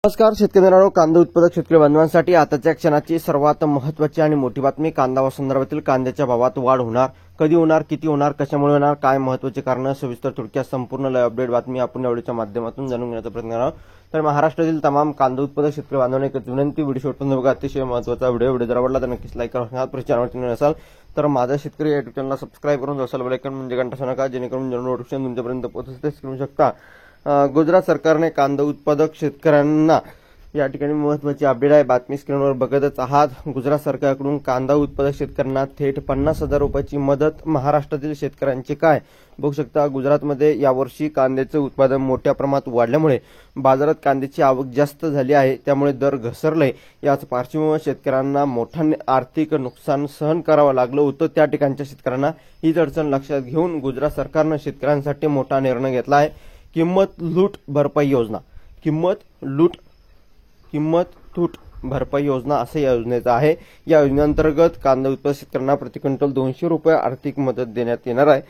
नमस्कार शेतकरी मित्रांनो, कांदा उत्पादक शेतकरी बांधवांसाठी आताच्या क्षणाची सर्वात महत्त्वाची आणि मोठी बातमी. कांदा संदर्भातील कांद्याच्या भावात वाढ होणार, कधी होणार, किती होणार, कशामुळे होणार, काय महत्त्वाचे कारण, सविस्तर थोडक्यात संपूर्ण लाईव्ह अपडेट बातमी आपण या व्हिडिओच्या माध्यमातून जाणून घेण्याचा प्रयत्न करणार आहोत. तर महाराष्ट्रातील तमाम कांदा उत्पादक शेतकरी बांधवांना एक विनंती, व्हिडिओ शेवटपर्यंत बघा. अतिशय महत्त्वाचा व्हिडिओ जर आवडला तर नक्कीच लाईक करा. चॅनलवरती नसाल तर माझा शेतकरी युट्यूब चॅनलला सबस्क्राईब करून जासाल, बेल आयकॉन म्हणजे घंटा नका, जेणेकरून नोटिफिकेशन तुमच्यापर्यंत पोहोचते करू शकता. गुजरात सरकारने कांदा उत्पादक शेतकऱ्यांना या ठिकाणी महत्त्वाची अपडेट आहे, बातमी स्क्रीनवर बघतच आहात. गुजरात सरकारकडून कांदा उत्पादक शेतकऱ्यांना थेट 50,000 रुपयाची मदत. महाराष्ट्रातील शेतकऱ्यांचे काय बघू शकता. गुजरातमध्ये यावर्षी कांद्याचे उत्पादन मोठ्या प्रमाणात वाढल्यामुळे बाजारात कांद्याची आवक जास्त झाली आहे, त्यामुळे दर घसरले. याच पार्श्वभूमीवर शेतकऱ्यांना मोठं आर्थिक नुकसान सहन करावं लागलं होतं. त्या ठिकाणच्या शेतकऱ्यांना हीच अडचण लक्षात घेऊन गुजरात सरकारनं शेतकऱ्यांसाठी मोठा निर्णय घेतला आहे. किंमत तूट भरपाई योजना असं या योजनेचं आहे. या योजनेअंतर्गत कांदा उत्पादक शेतकऱ्यांना प्रति क्विंटल 200 रुपये आर्थिक मदत देण्यात येणार आहे.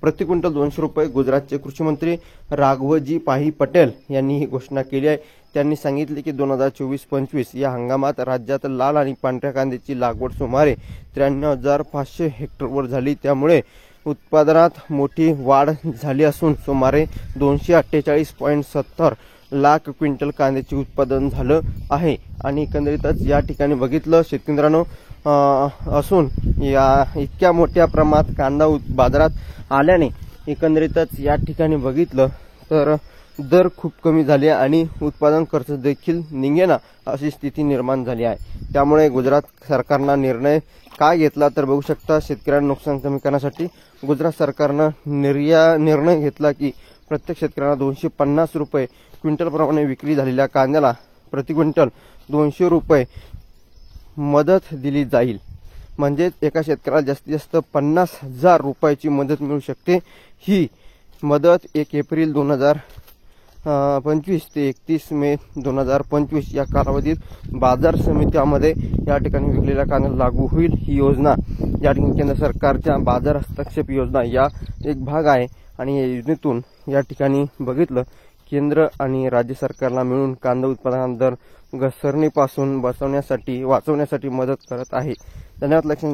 प्रति क्विंटल 200 रुपये. गुजरातचे कृषी मंत्री राघवजी पाही पटेल यांनी ही घोषणा केली आहे. त्यांनी सांगितले की 2024-25 या हंगामात राज्यात लाल आणि पांढऱ्या कांद्याची लागवड सुमारे 93,500 हेक्टरवर झाली, त्यामुळे उत्पादनात मोठी वाढ झाली असून सुमारे 248.70 लाख क्विंटल कांद्याचे उत्पादन झालं आहे. आणि एकंदरीतच या ठिकाणी बघितलं शेतकरी मित्रांनो असून या इतक्या मोठ्या प्रमाणात कांदा बाजारात आल्याने एकंदरीतच या ठिकाणी बघितलं तर दर खूप कमी झाले आणि उत्पादन खर्च देखील निघेना अशी स्थिती निर्माण झाली आहे. त्यामुळे गुजरात सरकारनं निर्णय काय घेतला तर बघू शकता. शेतकऱ्यांना नुकसान कमी करण्यासाठी गुजरात सरकारनं निर्णय घेतला की प्रत्येक शेतकऱ्यांना 250 रुपये क्विंटलप्रमाणे विक्री झालेल्या कांद्याला प्रति क्विंटल 200 रुपये मदत दिली जाईल. म्हणजेच एका शेतकऱ्याला जास्तीत जास्त 50,000 रुपयाची मदत मिळू शकते. ही मदत 1 एप्रिल 2025 ते 31 मे 2025 या कालावधीत बाजार समित्यामध्ये या ठिकाणी विकलेल्या कांद्याला लागू होईल. ही योजना या ठिकाणी केंद्र सरकारच्या बाजार हस्तक्षेप योजना या एक भाग आहे आणि या योजनेतून या ठिकाणी बघितलं केंद्र आणि राज्य सरकारला मिळून कांदा उत्पादन दर घसरणीपासून वाचवण्यासाठी मदत करत आहे. धन्यवाद. लक्ष्मी.